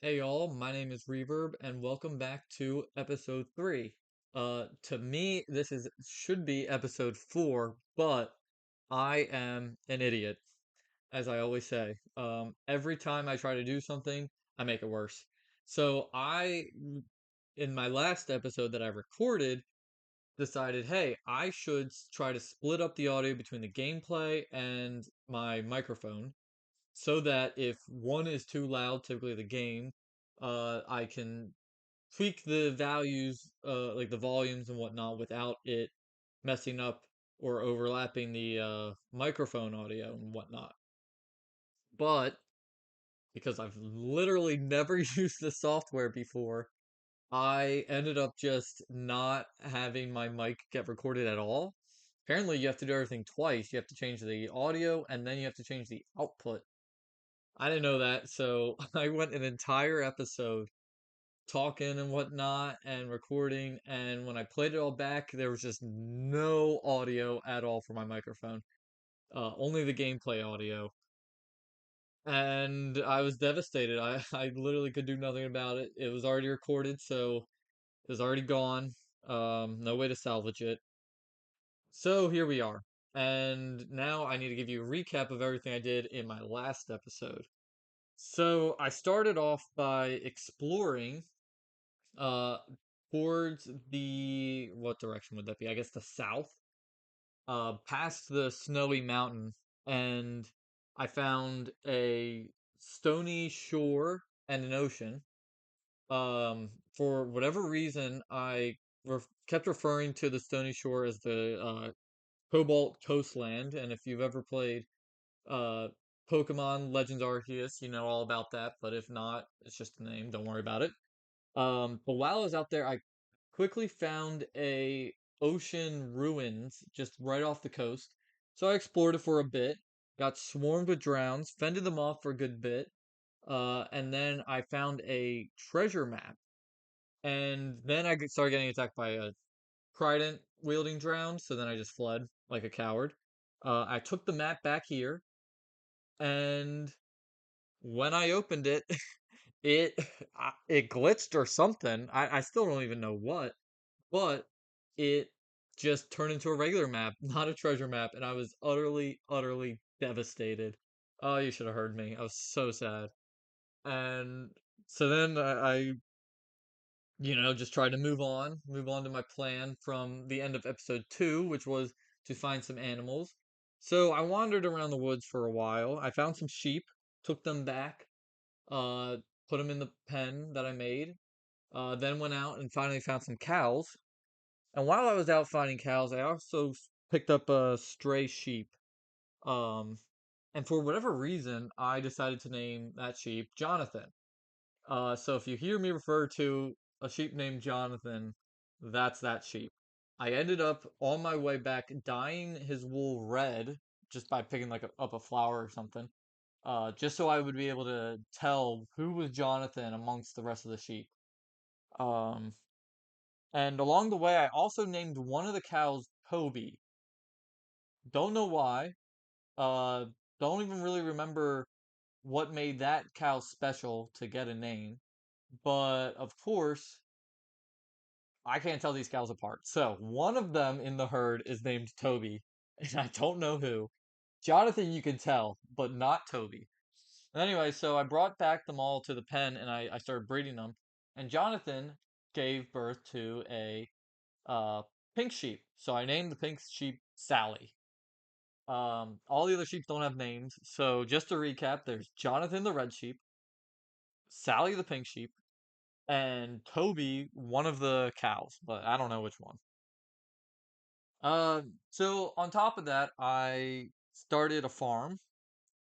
Hey y'all, my name is Reverb and welcome back to episode 3. To me this is should be episode 4, but I am an idiot, as I always say. Every time I try to do something, I make it worse. So in my last episode that I recorded, decided, hey, I should try to split up the audio between the gameplay and my microphone so that if one is too loud, typically the game, I can tweak the values, like the volumes and whatnot, without it messing up or overlapping the microphone audio and whatnot. But because I've literally never used the software before, I ended up just not having my mic get recorded at all. Apparently, you have to do everything twice. You have to change the audio and then you have to change the output. I didn't know that, so I went an entire episode talking and whatnot and recording, and when I played it all back, there was just no audio at all for my microphone. Only the gameplay audio. And I was devastated. I literally could do nothing about it. It was already recorded, so it was already gone. No way to salvage it. So here we are. And now I need to give you a recap of everything I did in my last episode. So I started off by exploring uh towards the what direction would that be? I guess the south, past the snowy mountain, and I found a stony shore and an ocean. For whatever reason, kept referring to the stony shore as the Cobalt Coastland, and if you've ever played uh Pokemon Legends Arceus, you know all about that, but if not, it's just a name, don't worry about it. But while I was out there, I quickly found a ocean ruins just right off the coast. So I explored it for a bit, got swarmed with drowns, fended them off for a good bit, and then I found a treasure map. And then started getting attacked by a trident wielding drown, so then I just fled like a coward. I took the map back here, and when I opened it, it it glitched or something. I still don't even know what, but it just turned into a regular map, not a treasure map, and I was utterly, utterly devastated. Oh, you should have heard me. I was so sad. And so then I just tried to move on to my plan from the end of episode 2, which was to find some animals. So I wandered around the woods for a while. I found some sheep, took them back, uh, put them in the pen that I made, then went out and finally found some cows. And while I was out finding cows, I also picked up a stray sheep. Um, and for whatever reason, I decided to name that sheep Jonathan. So if you hear me refer to a sheep named Jonathan, that's that sheep. I ended up on my way back dyeing his wool red just by picking up a flower or something. Just so I would be able to tell who was Jonathan amongst the rest of the sheep. Um, and along the way, I also named one of the cows Toby. Don't know why. Uh, don't even really remember what made that cow special to get a name. But of course, I can't tell these cows apart. So one of them in the herd is named Toby, and I don't know who. Jonathan, you can tell, but not Toby. Anyway, so I brought back them all to the pen, and I started breeding them. And Jonathan gave birth to a uh, pink sheep. So I named the pink sheep Sally. All the other sheep don't have names. So just to recap, there's Jonathan the red sheep, Sally the pink sheep, and Toby, one of the cows, but I don't know which one. So on top of that, I started a farm,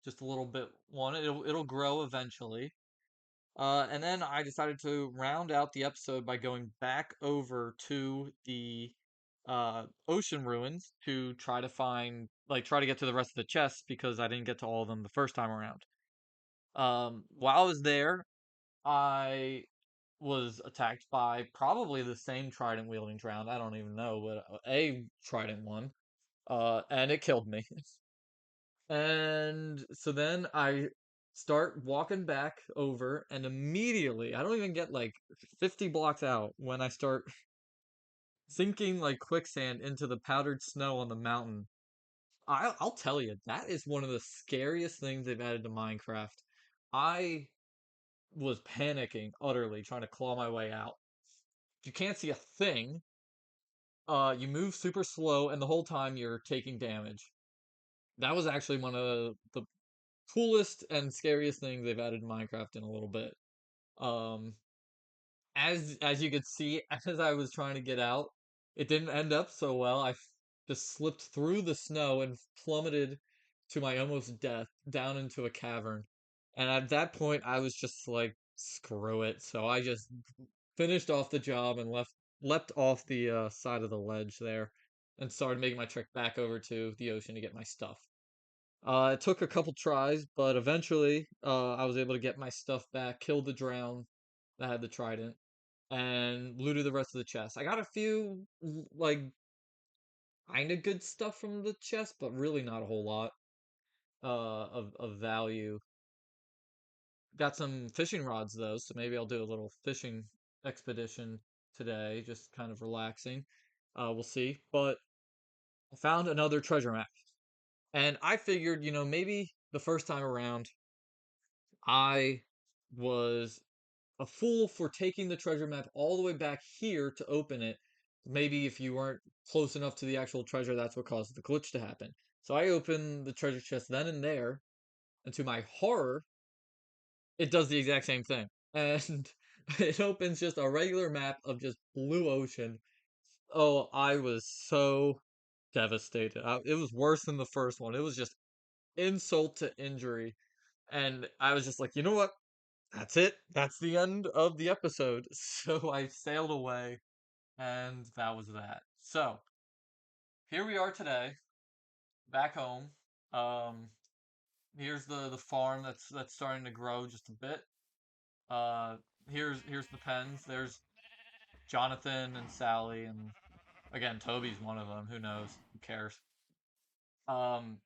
just a little bit one. It'll grow eventually. And then I decided to round out the episode by going back over to the ocean ruins to try to get to the rest of the chests because I didn't get to all of them the first time around. While I was there, I was attacked by probably the same trident wielding drown. I don't even know, but a trident one. And it killed me. And so then I Start walking back over, and immediately, I don't even get like 50 blocks out when I start sinking like quicksand into the powdered snow on the mountain. I'll tell you, that is one of the scariest things they've added to Minecraft. I was panicking utterly trying to claw my way out. You can't see a thing. You move super slow, and the whole time you're taking damage. That was actually one of the coolest and scariest things they've added to Minecraft in a little bit. Um, as you could see, as I was trying to get out, it didn't end up so well. Just slipped through the snow and plummeted to my almost death down into a cavern. And at that point, I was just like, screw it. So I just finished off the job and leapt off the side of the ledge there and started making my trek back over to the ocean to get my stuff. It took a couple tries, but eventually I was able to get my stuff back, killed the drown that had the trident, and looted the rest of the chest. I got a few like kind of good stuff from the chest, but really not a whole lot of value. Got some fishing rods though, so maybe I'll do a little fishing expedition today, just kind of relaxing. We'll see. But I found another treasure map, and I figured, maybe the first time around I was a fool for taking the treasure map all the way back here to open it. Maybe if you weren't close enough to the actual treasure, that's what caused the glitch to happen. So I opened the treasure chest then and there, and to my horror, it does the exact same thing. And it opens just a regular map of just blue ocean. Oh, I was so devastated. It was worse than the first one. It was just insult to injury. And I was just like, you know what? That's it. That's the end of the episode. So I sailed away, and that was that. So here we are today, back home. Um, here's the farm that's starting to grow just a bit. Uh, here's the pens. There's Jonathan and Sally, and again, Toby's one of them. Who knows? Who cares? Um,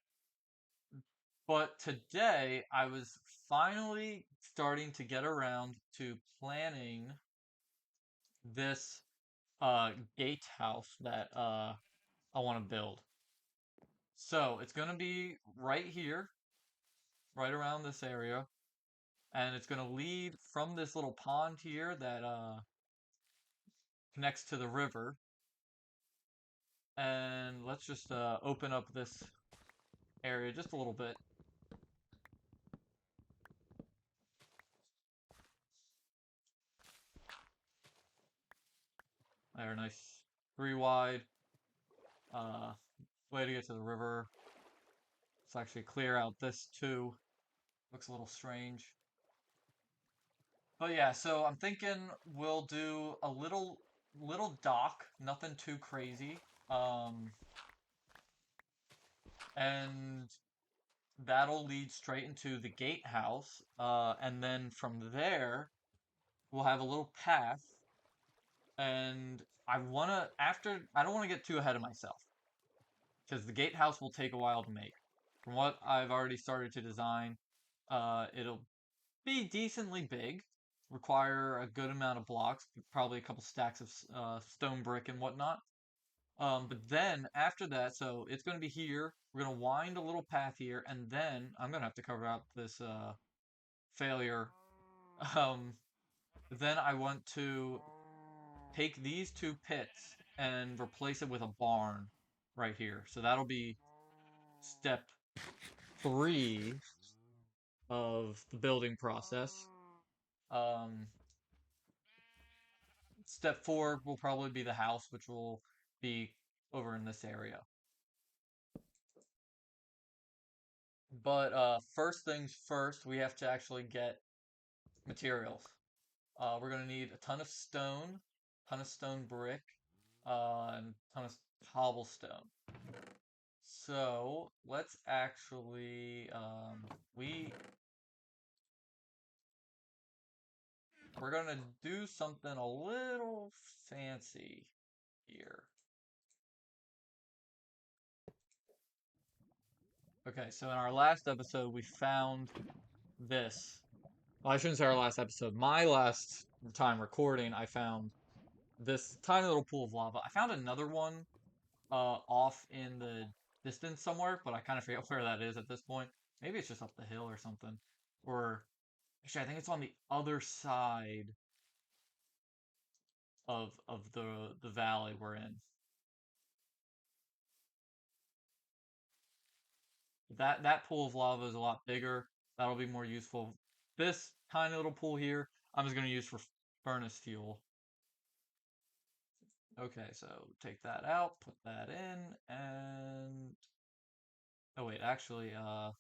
but today I was finally starting to get around to planning this gatehouse that I want to build. So it's gonna be right here, right around this area, and it's gonna lead from this little pond here that connects to the river. And let's just open up this area just a little bit. There, nice 3 wide. Uh, way to get to the river. Let's actually clear out this too. Looks a little strange. But yeah, so I'm thinking we'll do a little dock, nothing too crazy. Um, and that'll lead straight into the gatehouse. And then from there, we'll have a little path. And I don't want to get too ahead of myself because the gatehouse will take a while to make. From what I've already started to design, it'll be decently big, require a good amount of blocks, probably a couple stacks of stone brick and whatnot. But then after that, so it's going to be here. We're going to wind a little path here, and then I'm going to have to cover up this failure. Um, then I want to take these two pits and replace it with a barn right here. So that'll be step 3 of the building process. Um, Step 4 will probably be the house, which will be over in this area. But first things first, we have to actually get materials. We're gonna need a ton of stone brick, and a ton of cobblestone. So let's actually we're gonna do something a little fancy here. Okay, so in our last episode we found this. Well, I shouldn't say our last episode. My last time recording, I found this tiny little pool of lava. I found another one off in the distance somewhere, but I kind of forget where that is at this point. Maybe it's just up the hill or something. Or actually, I think it's on the other side of the valley we're in. That pool of lava is a lot bigger. That'll be more useful. This tiny little pool here, I'm just gonna use for furnace fuel. Okay, so take that out, put that in, and oh wait, actually, I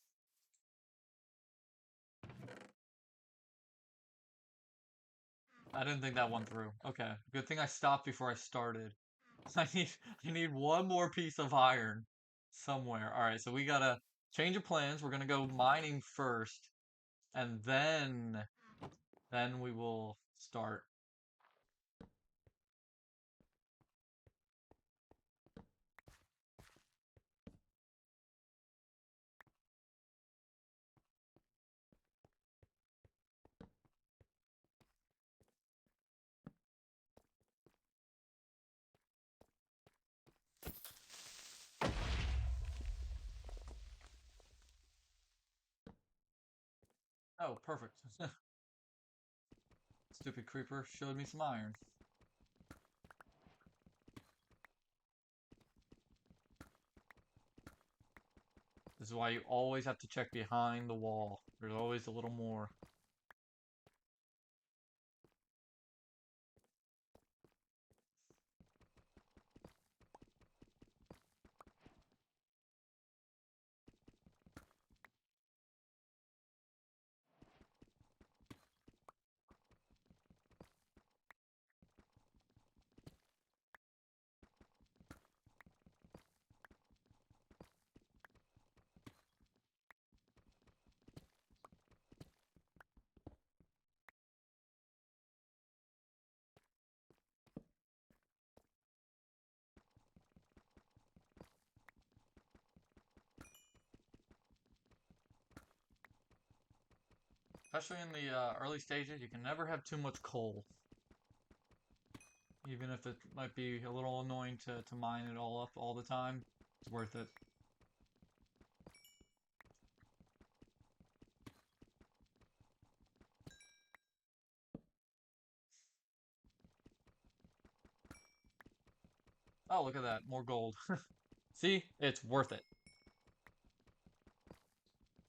didn't think that one through. Okay, good thing I stopped before I started. I need one more piece of iron somewhere. All right, so we gotta change of plans. We're gonna go mining first, and then we will start. Oh, perfect. Stupid creeper showed me some iron. This is why you always have to check behind the wall. There's always a little more. Especially in the early stages, you can never have too much coal. Even if it might be a little annoying to mine it all up all the time, it's worth it. Oh, look at that. More gold. See? It's worth it.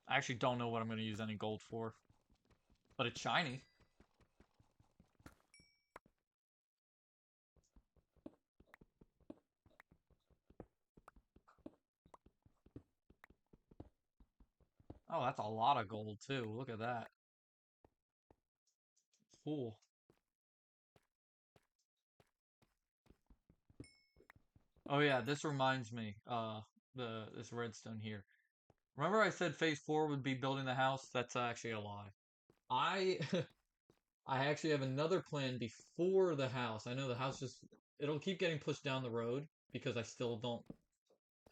I actually don't know what I'm going to use any gold for. But it's shiny. Oh, that's a lot of gold too. Look at that. Cool. Oh yeah, this reminds me, this redstone here. Remember I said phase 4 would be building the house? That's actually a lie. I I actually have another plan before the house. I know the house just it'll keep getting pushed down the road because I still don't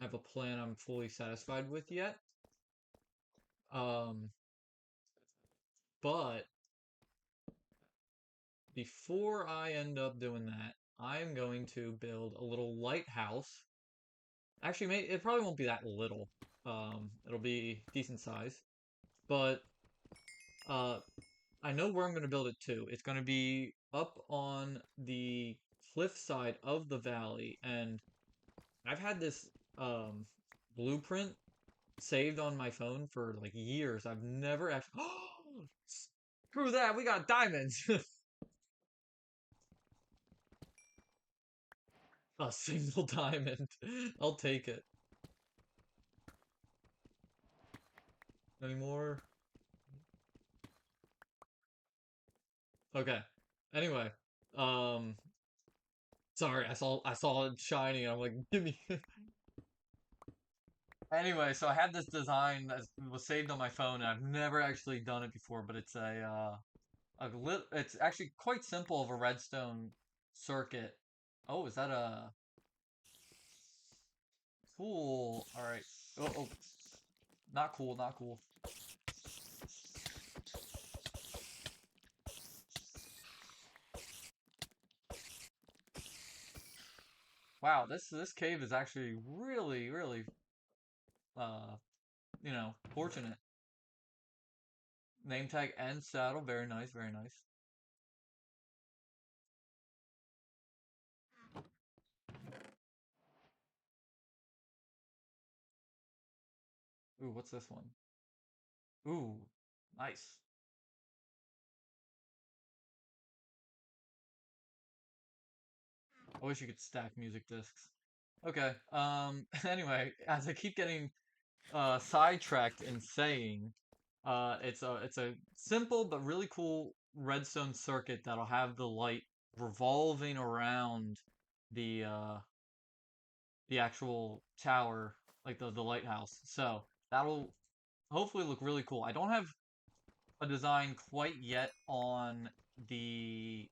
have a plan I'm fully satisfied with yet. Um, but before I end up doing that, I'm going to build a little lighthouse. Actually, it probably won't be that little. It'll be decent size. But uh, I know where I'm going to build it too. It's going to be up on the cliff side of the valley, and I've had this um, blueprint saved on my phone for like years. I've never actually. Screw that! We got diamonds. A single diamond. I'll take it. Any more? Okay. Anyway, um, sorry, I saw it shiny. I'm like, give me. Anyway, so I had this design that was saved on my phone, and I've never actually done it before. But it's it's actually quite simple of a redstone circuit. Oh, is that a cool? All right. Oh, oh, not cool, not cool. Wow, this cave is actually really, really, uh, fortunate. Name tag and saddle, very nice, very nice. Ooh, what's this one? Ooh, nice. I wish you could stack music discs. Okay, anyway, as I keep getting sidetracked in saying, it's a simple but really cool redstone circuit that'll have the light revolving around the uh the actual tower, like the lighthouse. So that'll hopefully look really cool. I don't have a design quite yet on the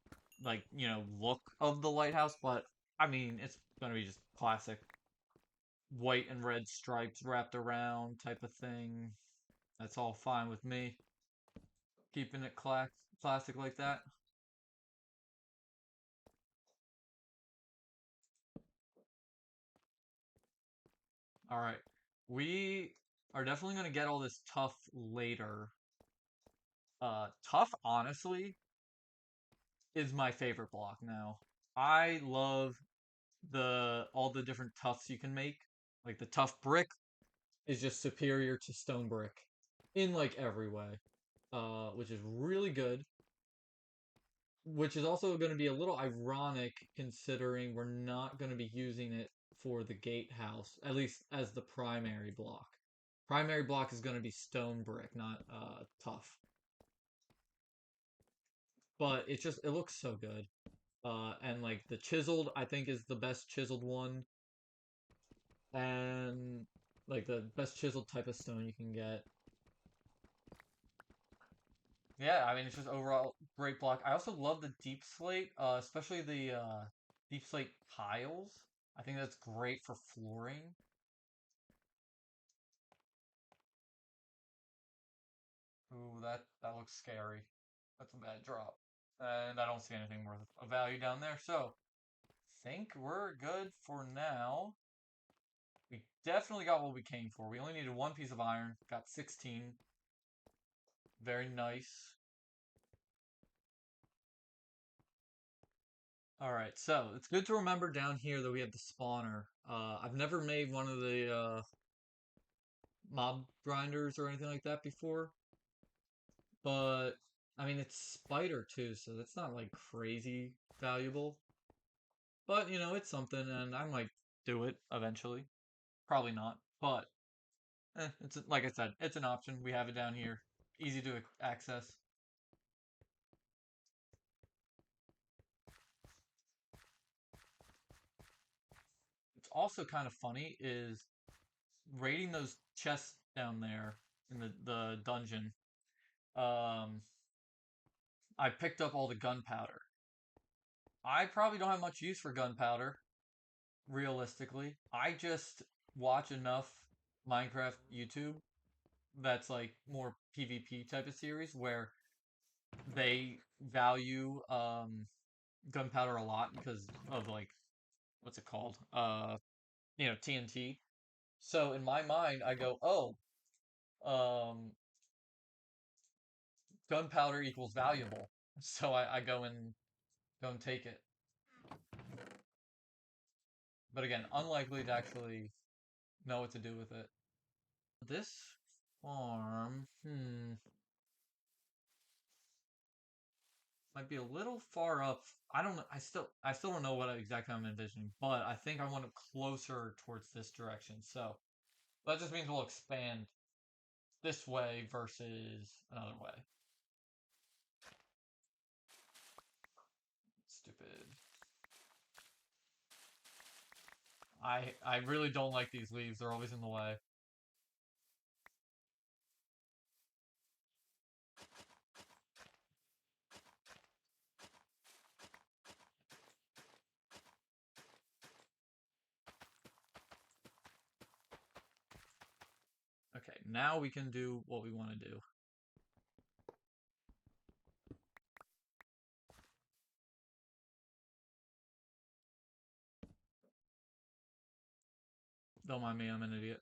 look of the lighthouse, but I mean it's gonna be just classic white and red stripes wrapped around type of thing. That's all fine with me. Keeping it classic like that. All right. We are definitely going to get all this tough later. Tough, honestly, is my favorite block now. I love the all the different toughs you can make. Like the tough brick is just superior to stone brick in like every way. Which is really good. Which is also going to be a little ironic considering we're not going to be using it for the gatehouse, at least as the primary block. Primary block is going to be stone brick, not tough. But it looks so good. And like the chiseled, I think is the best chiseled one, and like the best chiseled type of stone you can get. Yeah, I mean it's just overall great block. I also love the deep slate, especially the deep slate tiles. I think that's great for flooring. Ooh, that looks scary. That's a bad drop. And I don't see anything worth of value down there. So, think we're good for now. We definitely got what we came for. We only needed one piece of iron. Got 16. Very nice. All right, so it's good to remember down here that we have the spawner. I've never made one of the mob grinders or anything like that before, but I mean it's spider too, so that's not like crazy valuable. But it's something, and I might do it eventually. Probably not, but it's like I said, it's an option. We have it down here, easy to access. It's also kind of funny is raiding those chests down there in the dungeon. Um, I picked up all the gunpowder. I probably don't have much use for gunpowder, realistically. I just watch enough Minecraft YouTube that's like more PvP type of series where they value gunpowder a lot because of like what's it called? TNT. So in my mind, I go, oh, um, gunpowder equals valuable. So I go and take it. But again, unlikely to actually know what to do with it. This farm, might be a little far up. I don't know. I still don't know what exactly I'm envisioning, but I think I want it closer towards this direction. So that just means we'll expand this way versus another way. Stupid. I really don't like these leaves. They're always in the way. Okay, now we can do what we want to do. Don't mind me, I'm an idiot.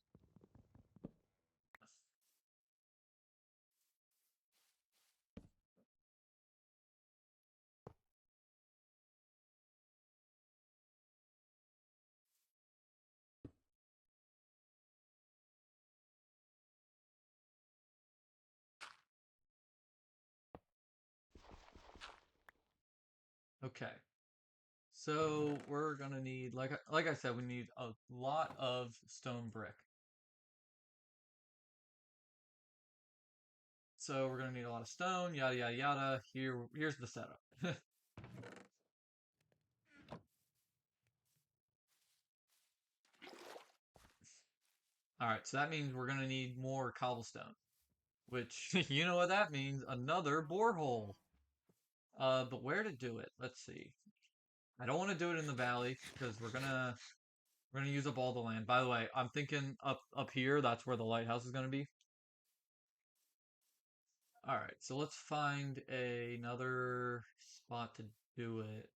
Okay. So we're gonna need, like I said, we need a lot of stone brick. So we're gonna need a lot of stone, yada yada yada. Here's the setup. All right, so that means we're gonna need more cobblestone, which you know what that means? Another borehole. But where to do it? Let's see. I don't want to do it in the valley because we're gonna use up all the land. By the way, I'm thinking up here. That's where the lighthouse is gonna be. All right, so let's find another spot to do it.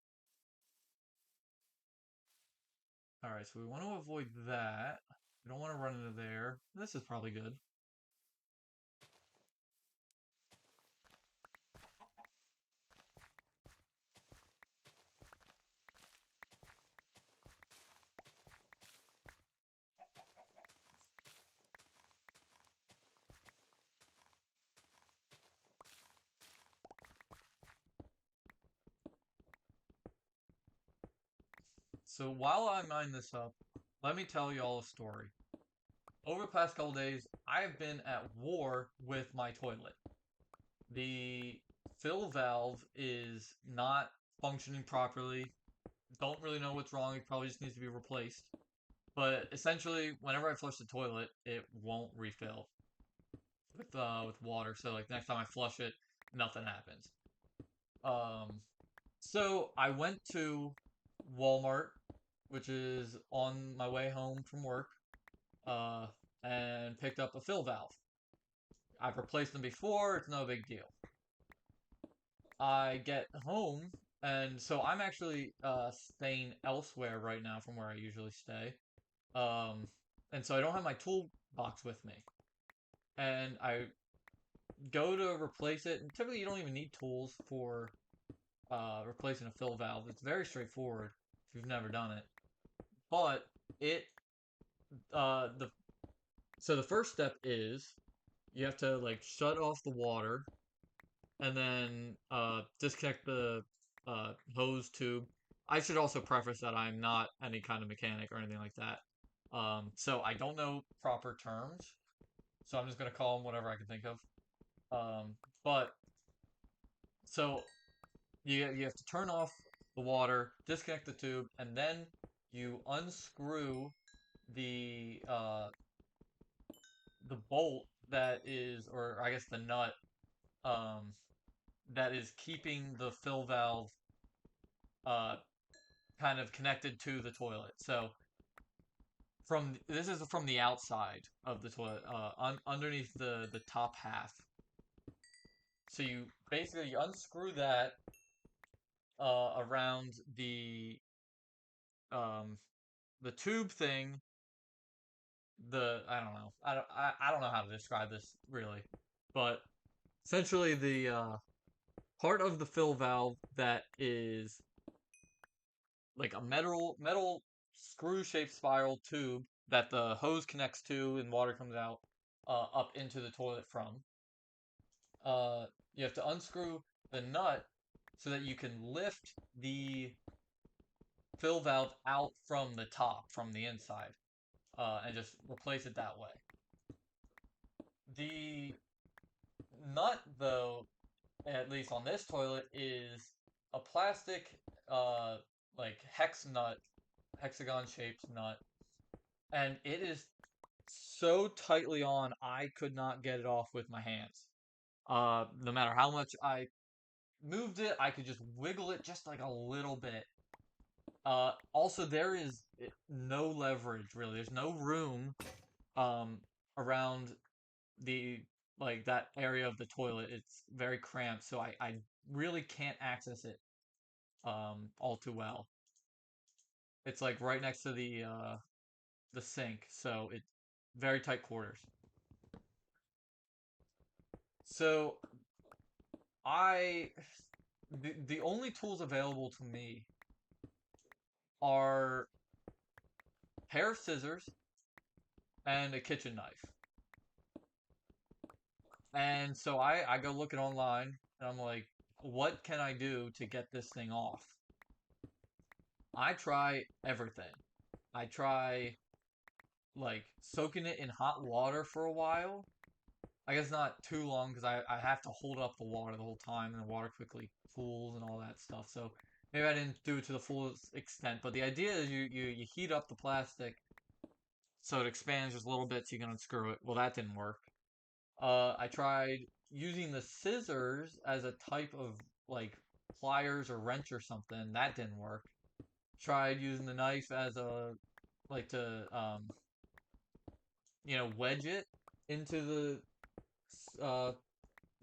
All right, so we want to avoid that. We don't want to run into there. This is probably good. So while I mine this up, let me tell you all a story. Over the past couple days, I have been at war with my toilet. The fill valve is not functioning properly. Don't really know what's wrong. It probably just needs to be replaced. But essentially, whenever I flush the toilet, it won't refill with water. So like next time I flush it, nothing happens. Um, so I went to Walmart, which is on my way home from work, uh, and picked up a fill valve. I've replaced them before, it's no big deal. I get home, and so I'm actually staying elsewhere right now from where I usually stay. Um, and so I don't have my toolbox with me. And I go to replace it, and typically you don't even need tools for replacing a fill valve. It's very straightforward if you've never done it. But it the so the first step is you have to like shut off the water and then disconnect the hose tube. I should also preface that I'm not any kind of mechanic or anything like that. So I don't know proper terms, so I'm just gonna call them whatever I can think of. But so you have to turn off the water, disconnect the tube, and then you unscrew the the bolt that is, or I guess the nut, um, that is keeping the fill valve uh, kind of connected to the toilet. So from this is from the outside of the toilet, underneath the top half. So you basically you unscrew that around um, the tube thing. The I don't know. I don't know how to describe this really, but essentially the part of the fill valve that is like a metal screw shaped spiral tube that the hose connects to and water comes out up into the toilet from. You have to unscrew the nut so that you can lift the fill valve out from the top, from the inside, and just replace it that way. The nut, though, at least on this toilet, is a plastic, uh, like hex nut, hexagon shaped nut, and it is so tightly on, I could not get it off with my hands. No matter how much I moved it, I could just wiggle it just like a little bit. Also, there is no leverage really. There's no room um around the like that area of the toilet. It's very cramped, so I really can't access it all too well. It's like right next to the sink, so it very tight quarters. So I the only tools available to me are a pair of scissors and a kitchen knife. And so I go looking online and I'm like, what can I do to get this thing off? I try everything. I try like soaking it in hot water for a while. I guess not too long because I have to hold up the water the whole time and the water quickly cools and all that stuff. So maybe I didn't do it to the full extent, but the idea is you heat up the plastic so it expands just a little bit so you can unscrew it. Well, that didn't work. I tried using the scissors as a type of like pliers or wrench or something. That didn't work. Tried using the knife as a like to wedge it into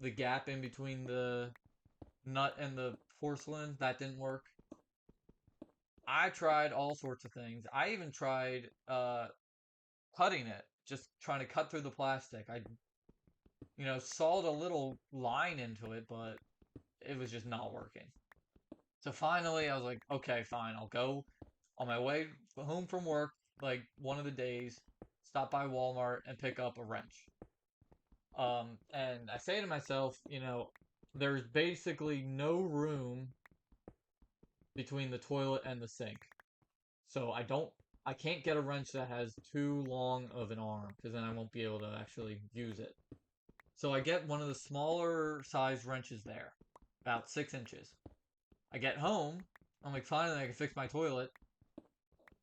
the gap in between the nut and the porcelain. That didn't work. I tried all sorts of things. I even tried cutting it, just trying to cut through the plastic. I sawed a little line into it, but it was just not working. So finally, I was like, okay, fine. I'll go on my way home from work, like one of the days, stop by Walmart and pick up a wrench. And I say to myself, there's basically no room between the toilet and the sink. So I can't get a wrench that has too long of an arm because then I won't be able to actually use it. So I get one of the smaller size wrenches there, about 6 inches. I get home, I'm like, finally I can fix my toilet.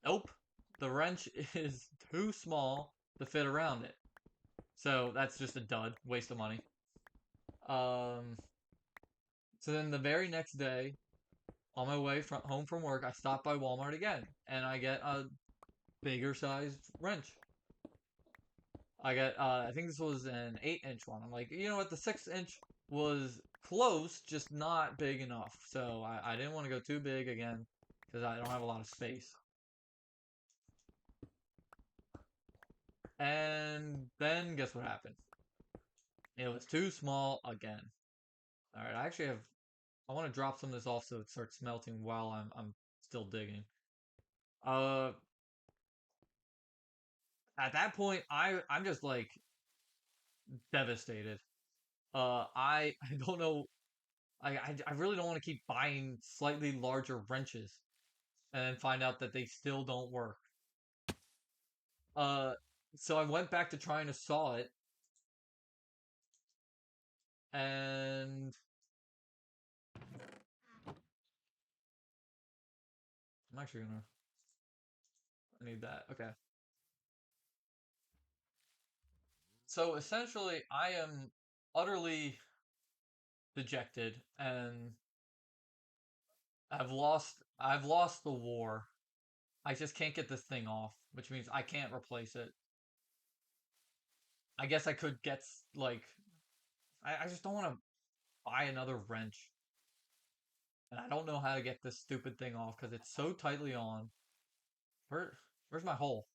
Nope, the wrench is too small to fit around it. So that's just a dud, waste of money. Um, so then the very next day, on my way home from work, I stop by Walmart again, and I get a bigger sized wrench. I think this was an 8 inch one. I'm like, you know what, the 6 inch was close, just not big enough. So I didn't want to go too big again, because I don't have a lot of space. And then guess what happened? It was too small again. Alright, I want to drop some of this off so it starts melting while I'm still digging. Uh, at that point, I'm just like devastated. I don't know. I really don't want to keep buying slightly larger wrenches and then find out that they still don't work. Uh, so I went back to trying to saw it, and I'm actually gonna. I need that. Okay. So essentially, I am utterly dejected and I've lost the war. I just can't get this thing off, which means I can't replace it. I guess I could get like I just don't want to buy another wrench. And I don't know how to get this stupid thing off because it's so tightly on. Where's my hole?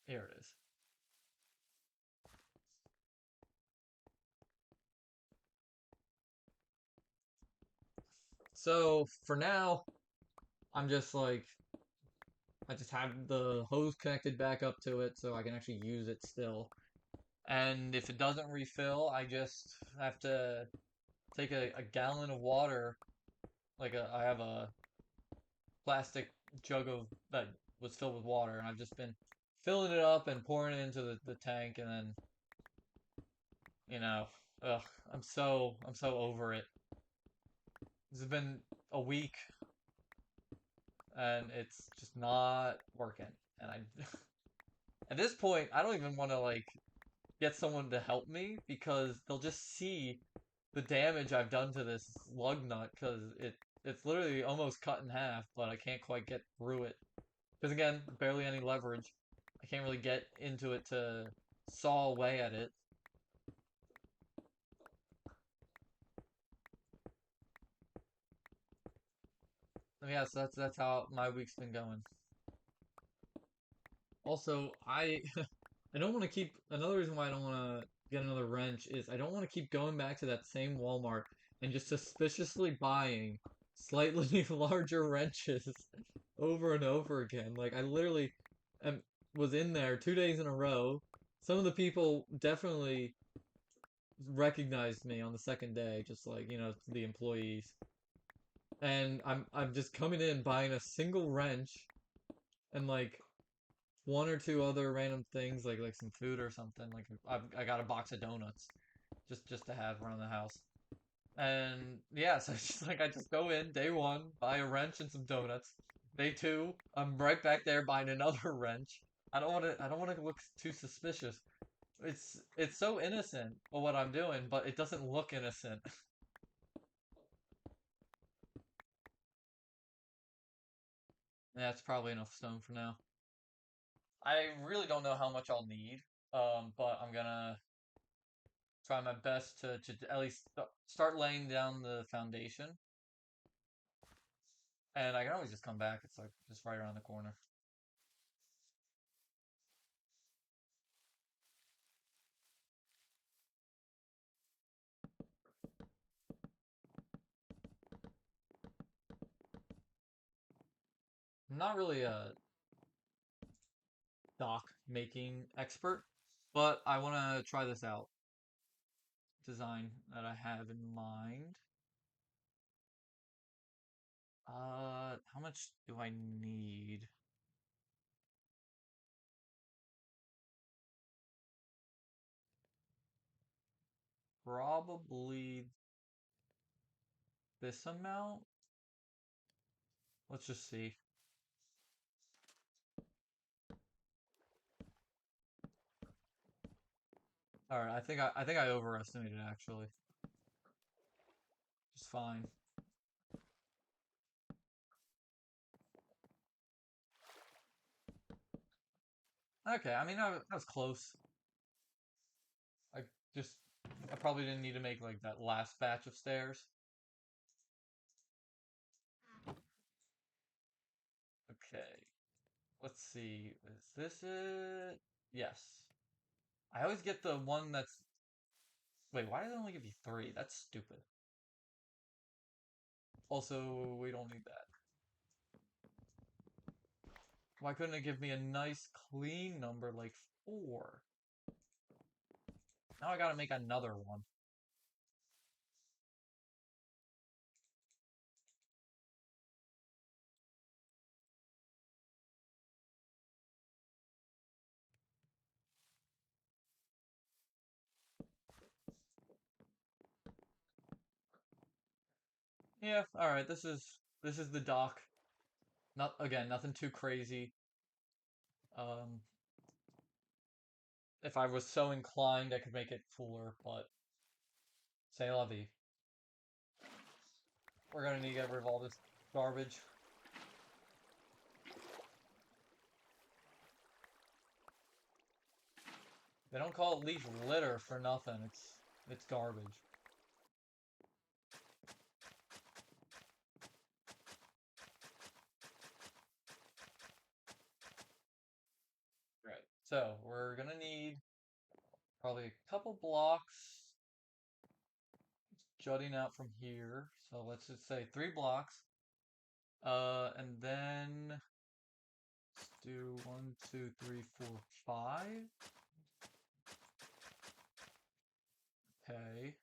Here it is. So for now, I'm just like I just have the hose connected back up to it so I can actually use it still. And if it doesn't refill, I just have to take a gallon of water. I have a plastic jug of that was filled with water, and I've just been filling it up and pouring it into the tank, and then you know, ugh, I'm so over it. This has been a week, and it's just not working. And I, at this point, I don't even want to like get someone to help me because they'll just see the damage I've done to this lug nut because it's literally almost cut in half, but I can't quite get through it. Because again, barely any leverage. I can't really get into it to saw away at it. Yeah, so that's how my week's been going. Also, I don't want to keep another reason why I don't want to get another wrench is I don't want to keep going back to that same Walmart and just suspiciously buying slightly larger wrenches over and over again. Like I literally am, was in there 2 days in a row. Some of the people definitely recognized me on the second day, just like, the employees. And I'm just coming in buying a single wrench and like one or two other random things like some food or something. Like I got a box of donuts just to have around the house. And yeah, so it's just like I just go in day one, buy a wrench and some donuts. Day two, I'm right back there buying another wrench. I don't want to look too suspicious. It's so innocent of what I'm doing, but it doesn't look innocent. That's probably enough stone for now. I really don't know how much I'll need, but I'm gonna try my best to at least start laying down the foundation. And I can always just come back. It's like just right around the corner. I'm not really a dock making expert, but I want to try this out. Design that I have in mind. How much do I need? Probably this amount. Let's just see. All right, I think I overestimated actually. Just fine. Okay, I mean that was close. I just I probably didn't need to make like that last batch of stairs. Okay, let's see. Is this it? Yes. I always get the one that's. Wait, why does it only give you three? That's stupid. Also, we don't need that. Why couldn't it give me a nice clean number like four? Now I gotta make another one. Yeah, all right. This is the dock. Not again, nothing too crazy. Um, if I was so inclined, I could make it fuller, but say la vie. We're gonna need to get rid of all this garbage. They don't call it leaf litter for nothing. It's garbage. Right. So we're gonna need probably a couple blocks jutting out from here. So let's just say 3 blocks. And then let's do 1, 2, 3, 4, 5. Okay.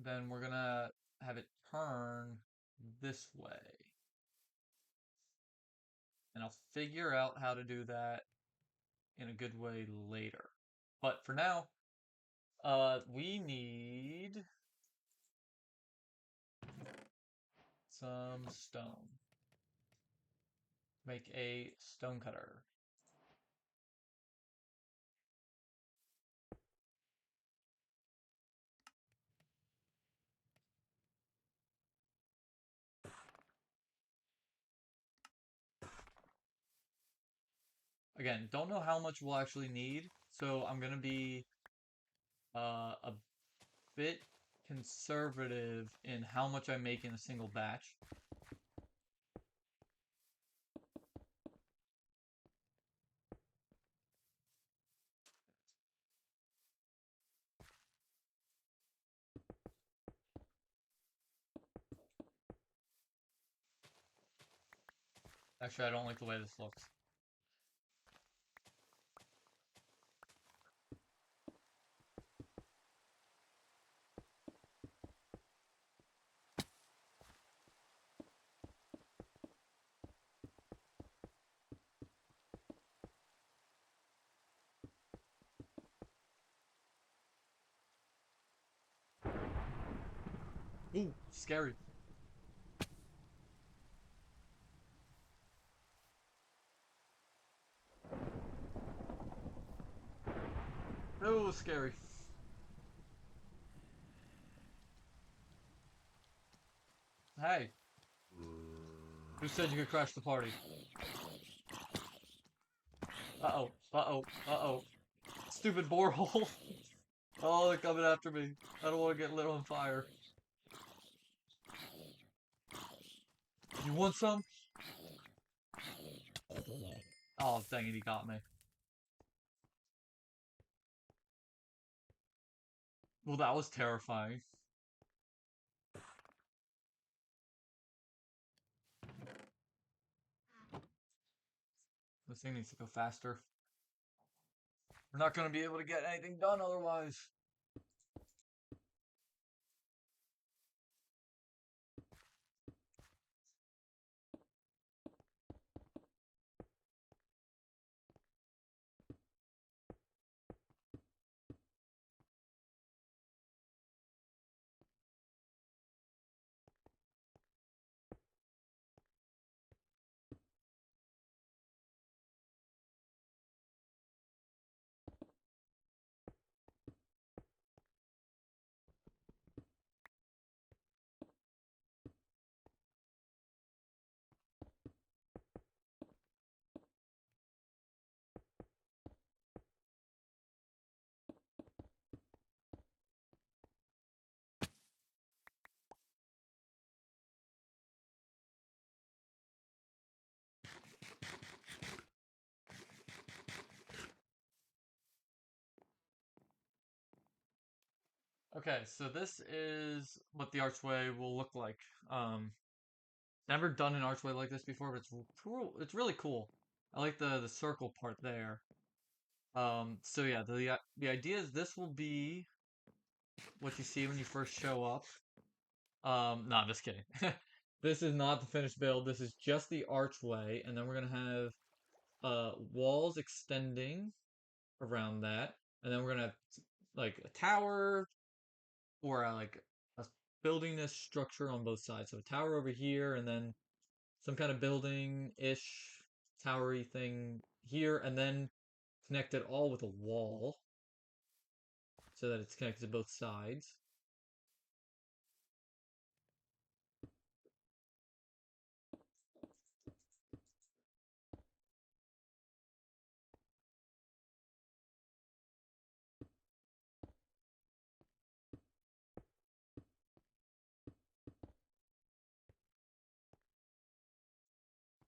Then we're gonna have it turn this way. And I'll figure out how to do that in a good way later. But for now, we need some stone. Make a stone cutter. Again, don't know how much we'll actually need, so I'm gonna be a bit conservative in how much I make in a single batch. Actually, I don't like the way this looks. Ooh, scary. Ooh, scary. Hey, who said you could crash the party? Uh-oh, uh-oh, uh-oh. Stupid borehole. Oh, they're coming after me. I don't want to get lit on fire. You want some? Oh, dang it, he got me. Well, that was terrifying. This thing needs to go faster. We're not going to be able to get anything done otherwise. Okay, so this is what the archway will look like. Never done an archway like this before, but it's really cool. I like the circle part there. So yeah, the idea is this will be what you see when you first show up. No, I'm just kidding. This is not the finished build. This is just the archway, and then we're gonna have walls extending around that, and then we're gonna have like a tower or like a building this structure on both sides. So a tower over here, and then some kind of building-ish towery thing here, and then connect it all with a wall so that it's connected to both sides.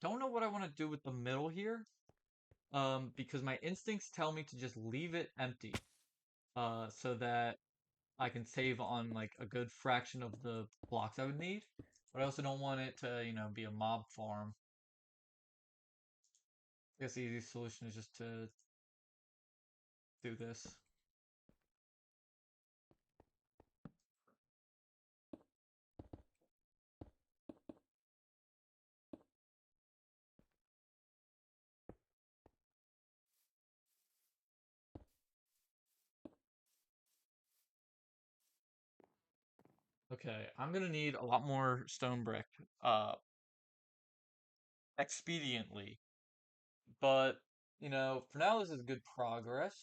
Don't know what I want to do with the middle here, because my instincts tell me to just leave it empty, so that I can save on like a good fraction of the blocks I would need. But I also don't want it to, be a mob farm. I guess the easiest solution is just to do this. Okay, I'm gonna need a lot more stone brick, uh, expediently. But, for now this is good progress.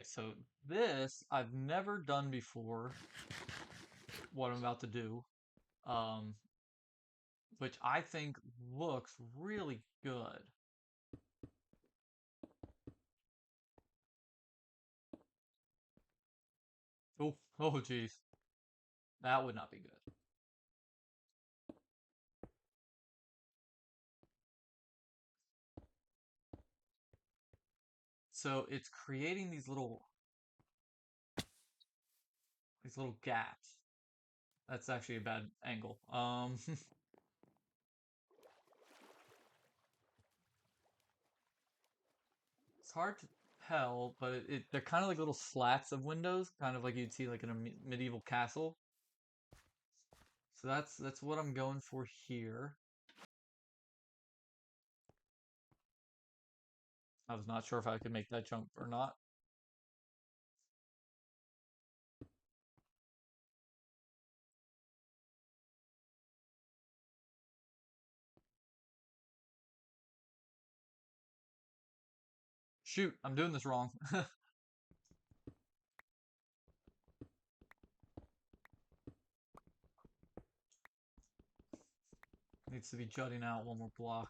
so this I've never done before, what I'm about to do, um, which I think looks really good. Oh, geez, that would not be good. So it's creating these little gaps. That's actually a bad angle. It's hard to tell, but they're kind of like little slats of windows, kind of like you'd see like in a medieval castle. So that's what I'm going for here. I was not sure if I could make that jump or not. Shoot, I'm doing this wrong. Needs to be jutting out one more block.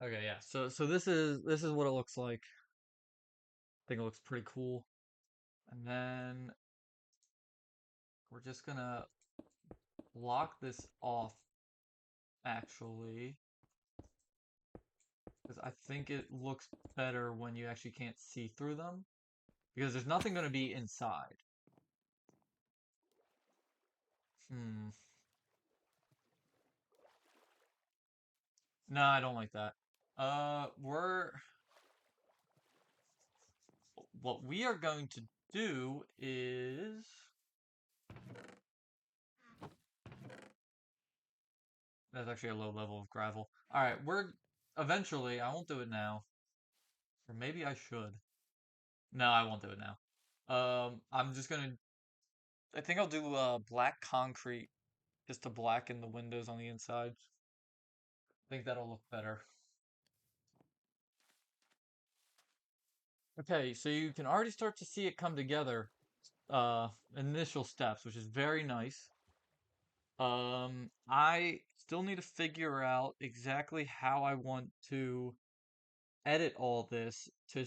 Okay, yeah. So this is what it looks like. I think it looks pretty cool. And then we're just gonna lock this off actually, because I think it looks better when you actually can't see through them, because there's nothing gonna be inside. Hmm. No, I don't like that. We're what we are going to do is that's actually a low level of gravel. All right, we're eventually. I won't do it now, or maybe I should. No, I won't do it now. I'm just gonna. I think I'll do black concrete just to blacken the windows on the inside. I think that'll look better. Okay, so you can already start to see it come together. Initial steps, which is very nice. I still need to figure out exactly how I want to edit all this to,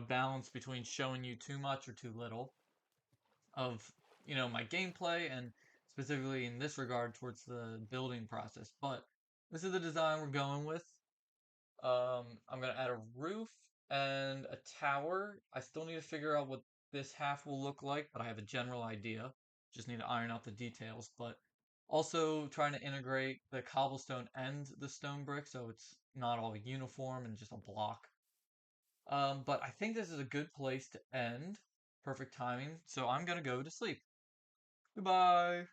balance between showing you too much or too little of, my gameplay and specifically in this regard towards the building process. But this is the design we're going with. I'm gonna add a roof and a tower. I still need to figure out what this half will look like, but I have a general idea. Just need to iron out the details. But also trying to integrate the cobblestone and the stone brick so it's not all uniform and just a block. But I think this is a good place to end. Perfect timing. So I'm gonna go to sleep. Goodbye.